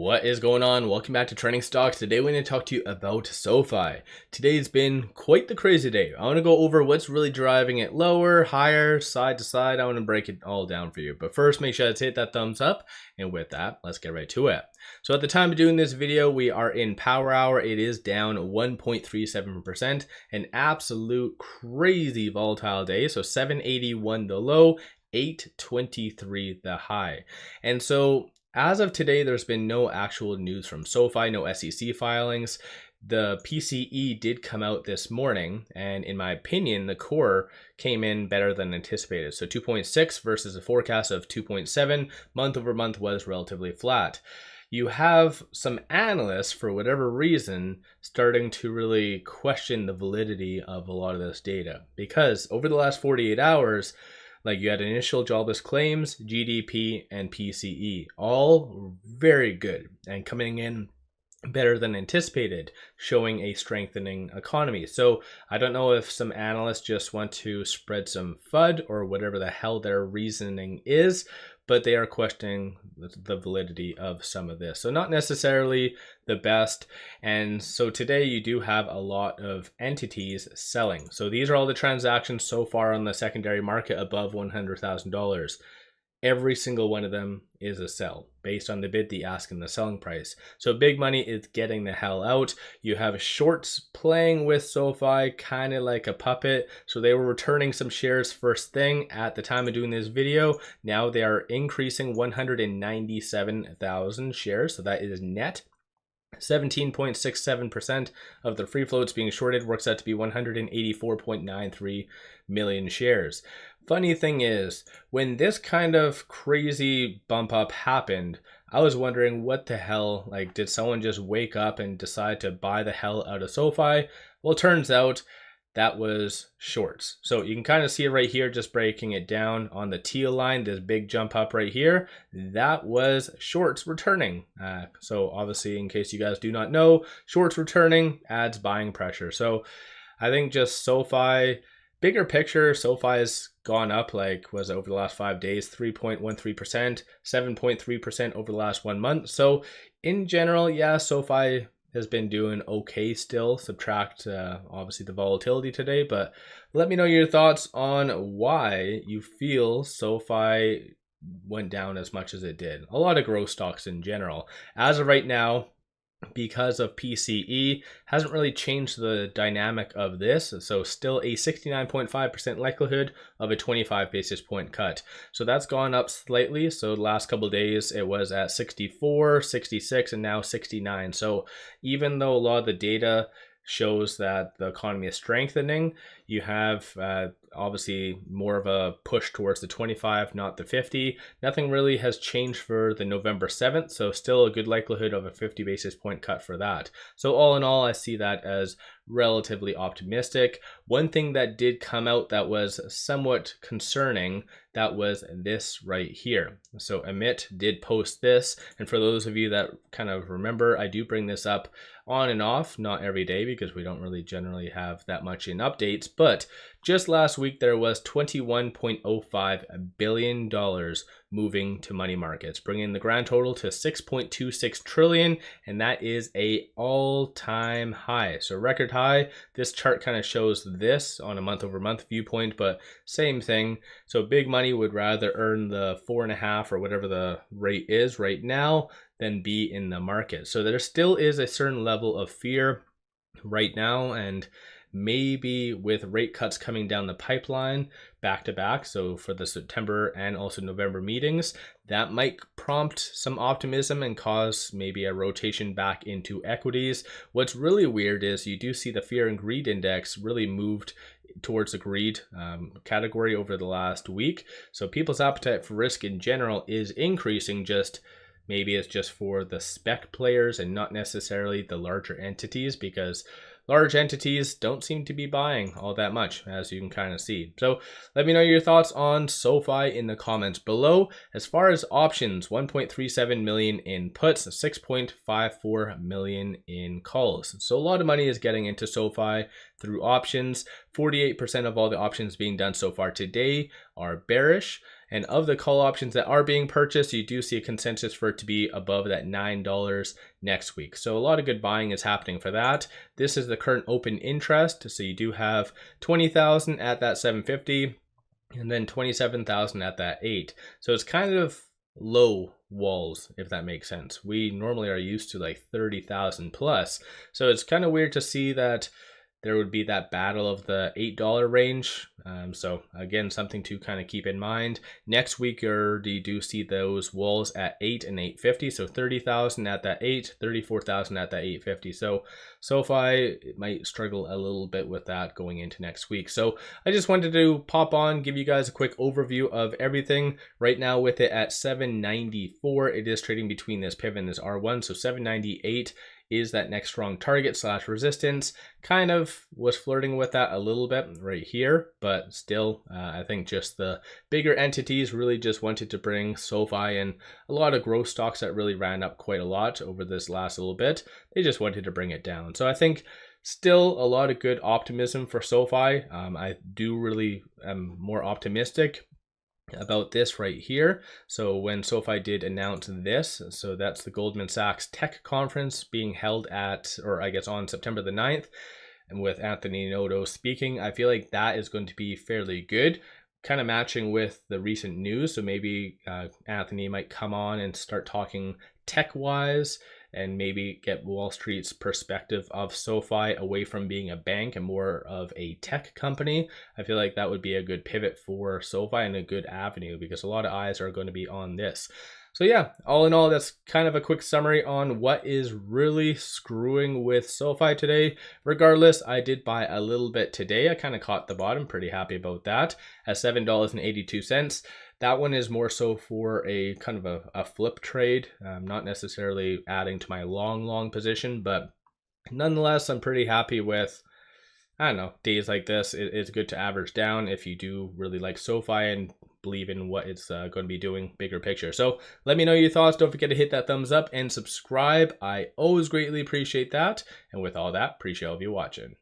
What is going on? Welcome back to Trending Stocks. Today we're going to talk to you about SoFi. Today's been quite the crazy day. I want to go over what's really driving it lower, higher, side to side. I want to break it all down for you. But first, make sure to hit that thumbs up. And with that, let's get right to it. So at the time of doing this video, we are in power hour. It is down 1.37%. An absolute crazy volatile day. So 781 the low, 823 the high. And so as of today, there's been no actual news from SoFi, no SEC filings. The PCE did come out this morning, and in my opinion, the core came in better than anticipated. So 2.6 versus a forecast of 2.7, month over month was relatively flat. You have some analysts, for whatever reason, starting to really question the validity of a lot of this data, because over the last 48 hours, like you had initial jobless claims, GDP, and PCE, all very good and coming in better than anticipated, showing a strengthening economy. So I don't know if some analysts just want to spread some FUD or whatever the hell their reasoning is, but they are questioning the validity of some of this. So not necessarily the best. And so today you do have a lot of entities selling. So these are all the transactions so far on the secondary market above $100,000. Every single one of them is a sell based on the bid, the ask, and the selling price. So big money is getting the hell out. You have shorts playing with SoFi kind of like a puppet. So they were returning some shares first thing at the time of doing this video. Now they are increasing 197,000 shares. So that is net. 17.67% of the free floats being shorted works out to be 184.93 million shares. Funny thing is, when this kind of crazy bump up happened, I was wondering what the hell, like, did someone just wake up and decide to buy the hell out of SoFi? Well, it turns out that was shorts. So you can kind of see it right here, just breaking it down on the teal line, this big jump up right here, that was shorts returning. So obviously, in case you guys do not know, shorts returning adds buying pressure. So I think just SoFi, bigger picture, SoFi's gone up, like, was over the last 5 days, 3.13%, 7.3% over the last 1 month. So in general, yeah, SoFi has been doing okay still, subtract obviously the volatility today, but let me know your thoughts on why you feel SoFi went down as much as it did. A lot of growth stocks in general. As of right now, because of PCE, hasn't really changed the dynamic of this. So still a 69.5% likelihood of a 25 basis point cut. So that's gone up slightly. So the last couple of days it was at 64, 66, and now 69. So even though a lot of the data shows that the economy is strengthening, you have obviously more of a push towards the 25, not the 50. Nothing really has changed for the November 7th, so still a good likelihood of a 50 basis point cut for that. So all in all, I see that as relatively optimistic. One thing that did come out that was somewhat concerning, that was this right here. So 𝗪𝗓 did post this, and for those of you that kind of remember, I do bring this up on and off, not every day because we don't really generally have that much in updates, but just last week there was $21.05 billion moving to money markets, bringing the grand total to 6.26 trillion, and that is a all-time high. So record high. This chart kind of shows this on a month over month viewpoint, but same thing. So big money would rather earn the 4.5 or whatever the rate is right now than be in the market. So there still is a certain level of fear right now, and maybe with rate cuts coming down the pipeline back to back, so for the September and also November meetings, that might prompt some optimism and cause maybe a rotation back into equities. What's really weird is you do see the fear and greed index really moved towards the greed category over the last week. So people's appetite for risk in general is increasing, just maybe it's just for the spec players and not necessarily the larger entities, because large entities don't seem to be buying all that much, as you can kind of see. So let me know your thoughts on SoFi in the comments below. As far as options, 1.37 million in puts, 6.54 million in calls. So a lot of money is getting into SoFi. through options. 48% of all the options being done so far today are bearish. And of the call options that are being purchased, you do see a consensus for it to be above that $9 next week. So a lot of good buying is happening for that. This is the current open interest. So you do have 20,000 at that 750 and then 27,000 at that 8. So it's kind of low walls, if that makes sense. We normally are used to like 30,000 plus. So it's kind of weird to see that there would be that battle of the $8 range. So again, something to kind of keep in mind. Next week, you do see those walls at 8 and 850. So 30,000 at that 8, 34,000 at that 850. So SoFi might struggle a little bit with that going into next week. So I just wanted to pop on, give you guys a quick overview of everything. Right now with it at 794, it is trading between this pivot and this R1. So 798 is that next strong target / resistance. Kind of was flirting with that a little bit right here, but still, I think just the bigger entities really just wanted to bring SoFi and a lot of growth stocks that really ran up quite a lot over this last little bit. They just wanted to bring it down. So I think still a lot of good optimism for SoFi. I do really am more optimistic about this right here. So when SoFi did announce this, so that's the Goldman Sachs Tech Conference being held at, or I guess on September the 9th, and with Anthony Noto speaking, I feel like that is going to be fairly good, kind of matching with the recent news. So maybe Anthony might come on and start talking tech-wise, and maybe get Wall Street's perspective of SoFi away from being a bank and more of a tech company. I feel like that would be a good pivot for SoFi and a good avenue because a lot of eyes are going to be on this. So yeah, all in all, that's kind of a quick summary on what is really screwing with SoFi today. Regardless, I did buy a little bit today. I kind of caught the bottom, pretty happy about that, at $7.82. That one is more so for a kind of a flip trade, not necessarily adding to my long position, but nonetheless, I'm pretty happy with, I don't know, days like this. It's good to average down if you do really like SoFi and believe in what it's going to be doing bigger picture. So let me know your thoughts. Don't forget to hit that thumbs up and subscribe. I always greatly appreciate that. And with all that, appreciate all of you watching.